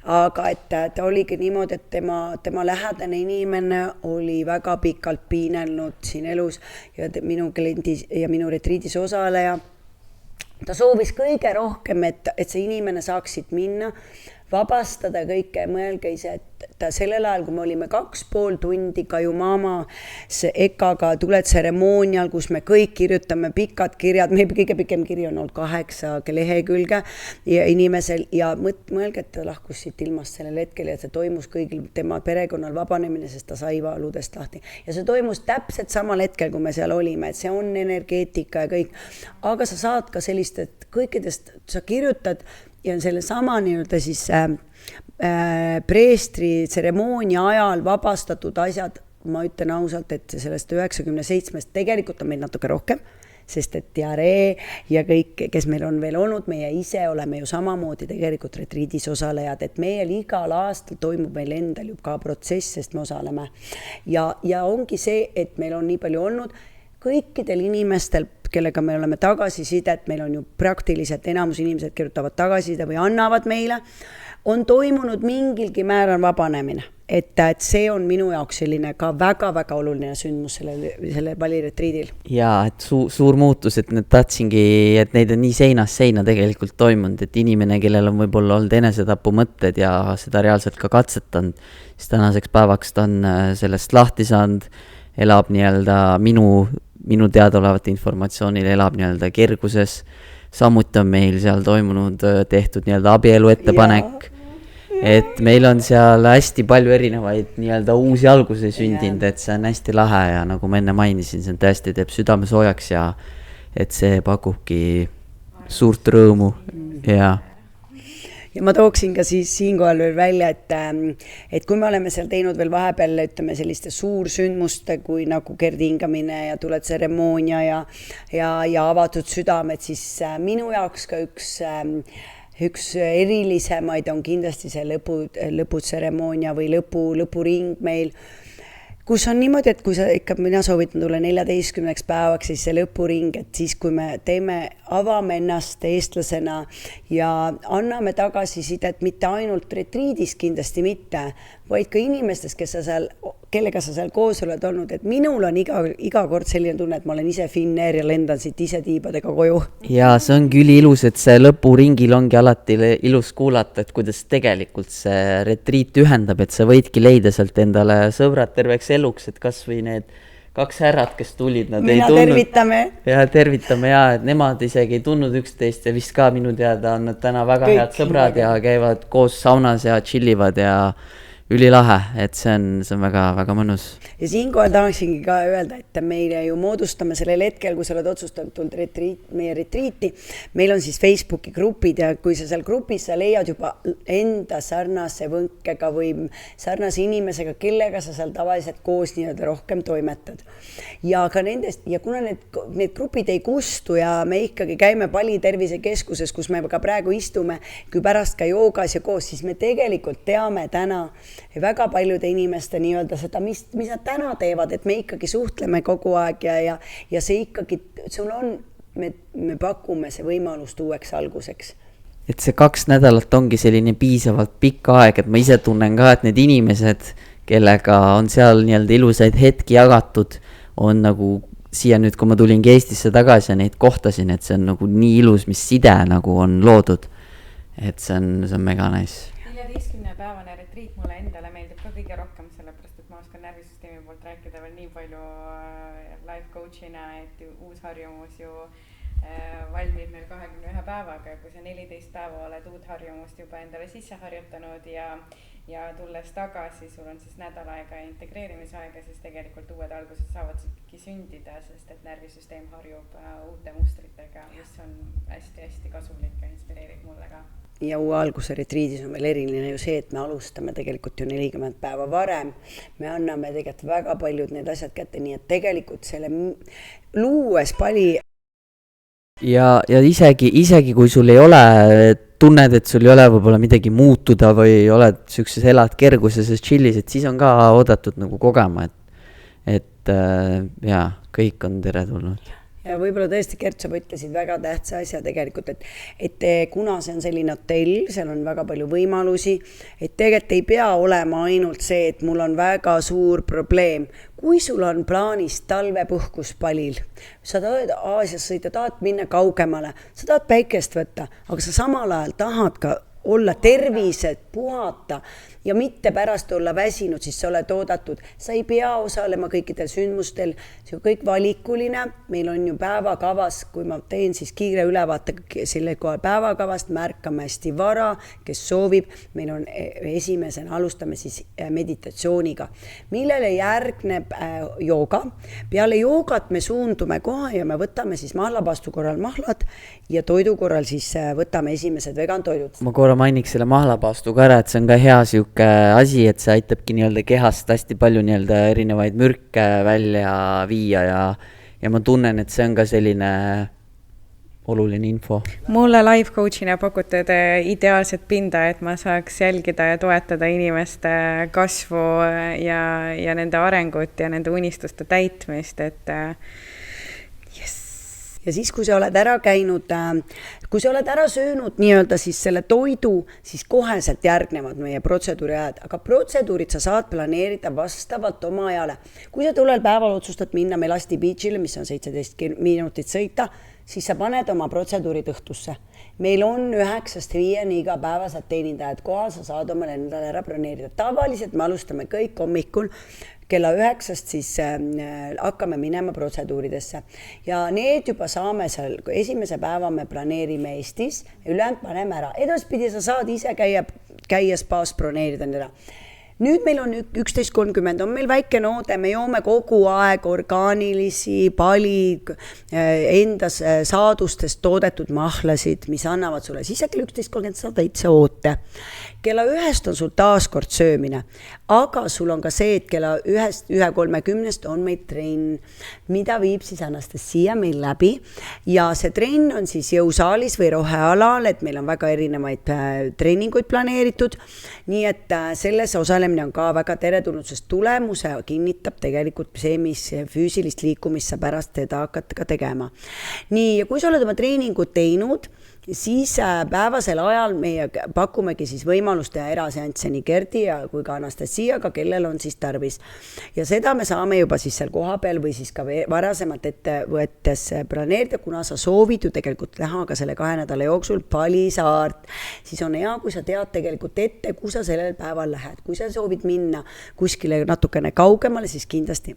aga et ta oligi niimoodi, et tema lähedane inimene oli väga pikalt piinelnud siin elus ja minu kliendi ja minu retriidis osaleja. Ta soovis kõige rohkem, et see inimene saaksid minna, vabastada kõike ja mõelge ise, et ta sellel ajal, kui me olime 2,5 tundi Kajumama EKA-ga tuletseremoonial, kus me kõik kirjutame pikad kirjad, meie kõige pikem kiri on olnud 8 lehekülge ja inimesel ja mõelge, et ta lahkus siit ilmast sellel hetkel ja see toimus kõigil tema perekonnal vabanemine, sest ta sai valudest lahti. Ja see toimus täpselt samal hetkel, kui me seal olime, et see on energeetika ja kõik. Aga sa saad ka sellist, et kõikidest sa kirjutad ja selle sama nii-öelda siis preestri tseremoonia ajal vabastatud asjad, ma ütlen ausalt, et sellest 97-st tegelikult on meil natuke rohkem, sest et diaree ja kõik, kes meil on veel olnud, meie ise oleme ju samamoodi tegelikult retriidis osalejad, et meil igal aastal toimub meil endal ju ka protsess, sest me osaleme. Ja ongi see, et meil on nii palju olnud, kõikidel inimestel, kellega me oleme tagasisidet, meil on ju praktiliselt enamus inimesed kirjutavad tagasiside või annavad meile, on toimunud mingilgi määral vabanemine. Et see on minu jaoks selline ka väga-väga oluline sündmus selle valiretriidil.
Ja, et suur muutus, et need tahtsingi, et neid on nii seinast seina tegelikult toimunud, et inimene, kellel on võib-olla olnud enesetapu mõtted ja seda reaalselt ka katsetanud, siis tänaseks päevaks ta on sellest lahti saanud, elab nii-öelda minu teadaolevate informatsioonil elab nii-öelda kerguses, samuti on meil seal toimunud tehtud nii-öelda abielu ettepanek, et meil on seal hästi palju erinevaid nii-öelda uusi alguse sündinud, et see on hästi lahe ja nagu ma enne mainisin, see tõesti teeb südame soojaks ja et see pakubki suurt rõõmu ja
ma tooksin ka siis siinkohal veel välja, et kui me oleme seal teinud veel vahepeal, ütleme selliste suursündmuste kui nagu Gerdi hingamine ja tuletseremoonia ja avatud südamed, siis minu jaoks ka üks erilisemaid on kindlasti see lõputseremoonia või lõpuring meil, kus on niimoodi, et kui mina soovitan tulla 14 päevaks, siis see lõpuring, et siis kui me avame ennast eestlasena ja anname tagasisidet mitte ainult retriidis kindlasti mitte, vaid ka inimestes, kellega sa seal koos oled olnud, et minul on iga kord selline tunne, et ma olen ise Finnair ja lendan siit ise tiibadega koju.
Ja see ongi üliilus, et see lõpuringil ongi alati ilus kuulata, et kuidas tegelikult see retriit ühendab, et sa võidki leida sealt endale sõbrad terveks eluks, et kas või need 2 härrad, kes tulid, nad ei tundnud.
Tervitame.
Ja tervitame ja, et nemad isegi ei tundnud üksteist ja vist ka minu teada on nad täna väga head sõbrad ja käivad koos saunas ja chillivad ja ülilahe, et see on väga, väga mõnus.
Ja siinkohal tahaksingi ka öelda, et meile ju moodustame sellel hetkel, kui sa oled otsustanud meie retriiti, meil on siis Facebooki grupid ja kui sa seal grupis sa leiad juba enda sarnase võnkega või sarnase inimesega, kellega sa seal tavaliselt koos nii-öelda rohkem toimetad. Ja ka nendest, ja kuna need grupid ei kustu ja me ikkagi käime Pali tervisekeskuses, kus me ka praegu istume, kui pärast ka joogas ja koos, siis me tegelikult teame täna väga paljude inimeste nii-öelda seda, mis nad täna teevad, et me ikkagi suhtleme kogu aeg ja see ikkagi, sul on, me pakume see võimalust uueks alguseks.
Et see 2 nädalat ongi selline piisavalt pikk aeg, et ma ise tunnen ka, et need inimesed, kellega on seal nii-öelda ilusaid hetki jagatud, on nagu siia nüüd, kui ma tulingi Eestisse tagasi ja neid kohtasin, et see on nagu nii ilus, mis side nagu on loodud. Et see on mega nice.
14-päevane retriit mulle endale meeldib ka kõige rohkem, sellepärast, et ma oskan närvisüsteemi poolt rääkida veel nii palju life coach'ina, et uus harjumus ju valmib meil 21 päevaga ja kui sa 14 päeva oled uut harjumust juba endale sisse harjutanud ja tulles tagasi, sul on siis nädal aega integreerimisaega, siis tegelikult uued algused saavad ikkagi sündida, sest et närvisüsteem harjub uute mustritega, mis on hästi-hästi kasulik ja inspireerib mulle ka.
Ja uue alguse retriidis on veel eriline ju see, et me alustame tegelikult ju 40 päeva varem. Me anname tegelikult väga paljud need asjad kätte, nii et tegelikult selle luues Pali.
Ja isegi kui sul ei ole, tunned, et sul ei ole võib-olla midagi muutuda või oled sükses elad kerguses ja chillis, et siis on ka oodatud nagu kogema, et jaa, kõik on teretulnud.
Ja võib-olla tõesti, Gert, sa ütlesid väga tähtsa asja tegelikult, et kuna see on selline hotell, seal on väga palju võimalusi, et tegelikult ei pea olema ainult see, et mul on väga suur probleem. Kui sul on plaanis talvepuhkus Palil, sa tahad Aasias sõita, tahad minna kaugemale, sa tahad päikest võtta, aga sa samal ajal tahad ka olla tervised, puhata ja mitte pärast olla väsinud, siis sa oled oodatud. Sa ei pea osalema kõikidel sündmustel, see on kõik valikuline. Meil on ju päevakavas, kui ma teen siis kiire ülevaate selle kohe päevakavast, märkame hästi vara, kes soovib. Meil on esimesena alustame siis meditatsiooniga, millele järgneb jooga. Peale joogat me suundume kohe ja me võtame siis mahlapaastu korral mahlad ja toidu korral siis võtame esimesed vegantoidud.
Ma korra mainiks selle mahlapaastu ka ära, et see on ka hea siuke asi, et see aitabki nii-öelda kehast hästi palju nii-öelda erinevaid mürke välja viia ja ma tunnen, et see on ka selline oluline info.
Mulle life coach'ina pakutud ideaalset pinda, et ma saaks jälgida ja toetada inimeste kasvu ja nende arengut ja nende unistuste täitmist, et
ja siis, kui sa oled ära käinud, kui sa oled ära söönud nii-öelda siis selle toidu, siis koheselt järgnevad meie protseduuriajad, aga protseduurid sa saad planeerida vastavalt oma ajale. Kui sa tulel päeval otsustad minna Melasti Beachile, mis on 17 minutit sõita, siis sa paned oma protseduurid õhtusse. Meil on 9-5 igapäevased teenindajad kohal, sa saad oma endale ära planeerida. Tavaliselt me alustame kõik hommikul kella 9 siis hakkame minema protseduuridesse. Ja need juba saame seal, kui esimese päeva me planeerime Eestis, ülejäänud paneme ära. Edaspidi sa saad ise käia spaas broneerida ära. Nüüd meil on 11.30, on meil väike noode, me joome kogu aeg orgaanilisi, Pali endas saadustest toodetud mahlasid, mis annavad sulle siis kell 11.30 saad täitsa oote. Kella 1 on sul taaskord söömine, aga sul on ka see, et kella 1.30 on meil trenn, mida viib siis Anastasia meil läbi ja see trenn on siis jõusaalis või rohealal, et meil on väga erinevaid treeninguid planeeritud, nii et selles osale osalemine on ka väga teretulnud, sest tulemuse kinnitab tegelikult see, mis füüsilist liikumist sa pärast teda hakkad ka tegema. Nii, ja kui sa oled oma treeningut teinud, siis päevasel ajal meie pakumegi siis võimalust teha eraseansse nii Gerdi kui ka Anastasiaga, kellel on siis tarvis. Ja seda me saame juba siis seal koha peal või siis ka varasemalt ette võetes planeerida, kuna sa soovid ju tegelikult näha ka selle 2 nädala jooksul Palisaart, siis on hea, kui sa tead tegelikult ette, kui sa sellel päeval lähed. Kui sa soovid minna kuskile natukene kaugemale, siis kindlasti.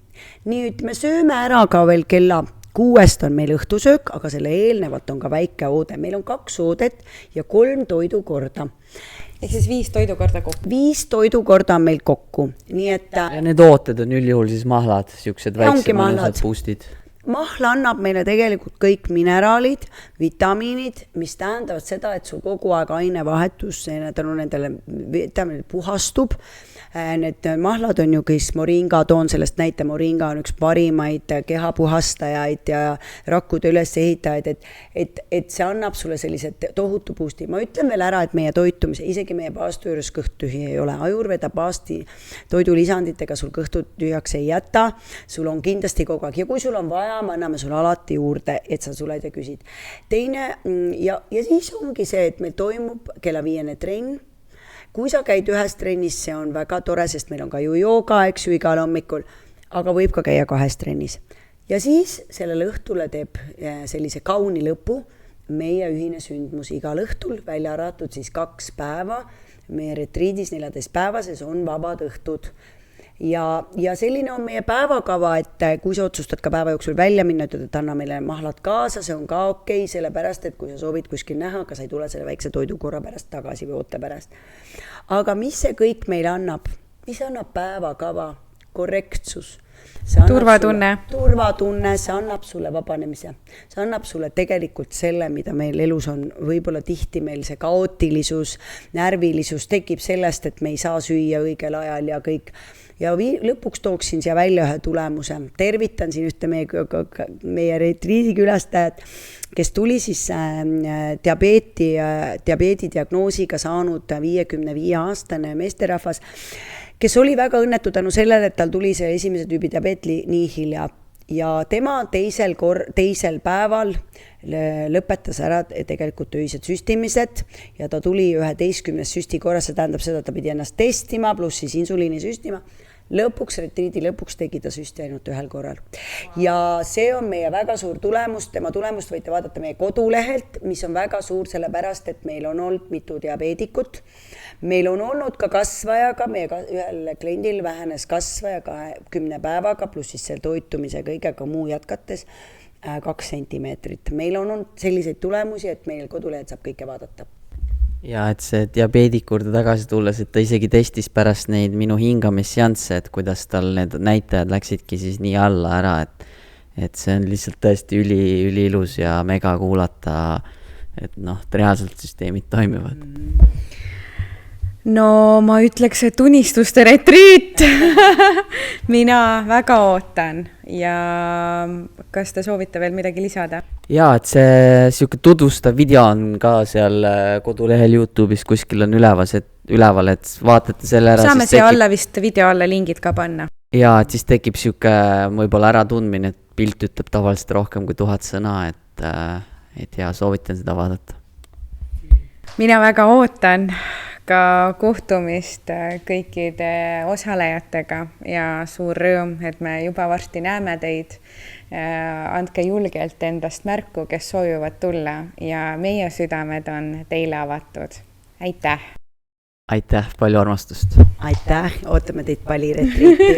Nüüd me sööme ära ka veel kella 6 on meil õhtusöök, aga selle eelnevalt on ka väike oode. Meil on 2 oodet ja 3 toidukorda.
Ehk siis 5 toidukorda kokku?
5 toidukorda on meil kokku. Nii et...
Ja need ooted on üldjuhul siis mahlad, siuksed väiksed mõnusad boostid.
Mahla annab meile tegelikult kõik mineraalid, vitamiinid, mis tähendavad seda, et sul kogu aeg ainevahetus tänu nendele vitamiinid puhastub. Need mahlad on ju kõik moringa, toon sellest näite, moringa on üks parimaid kehapuhastajaid ja rakkude ülesehitajaid, et see annab sulle sellised tohutu boosti. Ma ütlen veel ära, et meie toitumise, isegi meie paastu juures kõht tühi ei ole. Ajurveda paasti toidulisanditega sul kõhtu tühjaks ei jäta, sul on kindlasti kogu aeg ja kui sul on vaja, me anname sulle alati juurde, et sa suled ja küsid. Teine, ja siis ongi see, et meil toimub kella 5 trenn. Kui sa käid ühes trennis, see on väga tore, sest meil on ka ju jooga, eks ju, igal hommikul, aga võib ka käia 2 trennis. Ja siis sellele õhtule teeb sellise kauni lõpu meie ühine sündmus igal õhtul, välja arvatud siis 2 päeva. Meie retriidis 14 päevases on vabad õhtud. Ja selline on meie päevakava, et kui sa otsustad ka päeva jooksul välja minna, et anna meile mahlad kaasa, see on ka okei, sellepärast, et kui sa soovid kuskil näha, aga sa ei tule selle väikse toidukorra pärast tagasi või oote pärast. Aga mis see kõik meile annab? Mis annab päevakava? Korrektsus.
Turvatunne.
Turvatunne, see annab sulle vabanemise. See annab sulle tegelikult selle, mida meil elus on. Võib-olla tihti meil see kaootilisus, närvilisus tekib sellest, et me ei saa süüa õigel ajal ja kõik. Ja lõpuks tooksin siia välja ühe tulemuse. Tervitan siin ühte meie retriidi külastajat, kes tuli siis diabeedi diagnoosiga saanud 55-aastane meesterahvas, kes oli väga õnnetu tänu sellele, et tal tuli see esimese tüübi diabeet nii hilja. Ja tema teisel päeval lõpetas ära tegelikult öised süstimised ja ta tuli 11 süsti korras, see tähendab seda, et ta pidi ennast testima, pluss siis insuliini süstima. Lõpuks, retriidi lõpuks tegi ta süsti ainult 1 korral. Ja see on meie väga suur tulemus, tema tulemust võite vaadata meie kodulehelt, mis on väga suur sellepärast, et meil on olnud mitu diabeedikut. Meil on olnud ka kasvajaga, meie ühel kliendil vähenes kasvaja 10 päevaga, pluss siis selle toitumise kõigega muu jätkates 2 sentimeetrit. Meil on olnud selliseid tulemusi, et meil kodulehed saab kõike vaadata.
Ja et see diabeedikurde tagasi tulles, et ta isegi testis pärast neid minu hingamisseansse, et kuidas tal need näitajad läksidki siis nii alla ära, et see on lihtsalt tõesti üliilus ja mega kuulata, et reaalselt süsteemid toimivad.
No ma ütleks, et unistuste retriit. Mina väga ootan ja kas te soovite veel midagi lisada?
Jaa, et see siuke tutvustav video on ka seal kodulehel YouTube'is kuskil on üleval, et vaatate selle ära.
Saame siia alla vist video alla lingid ka panna.
Jaa, et siis tekib siuke võib-olla äratundmine, et pilt ütleb tavaliselt rohkem kui 1000 sõna, et jaa, soovitan seda vaadata.
Mina väga ootan ka kohtumist kõikide osalejatega ja suur rõõm, et me juba varsti näeme teid. Andke julgelt endast märku, kes soovivad tulla ja meie südamed on teile avatud. Aitäh!
Aitäh, palju armastust!
Aitäh, ootame teid Pali retriiti!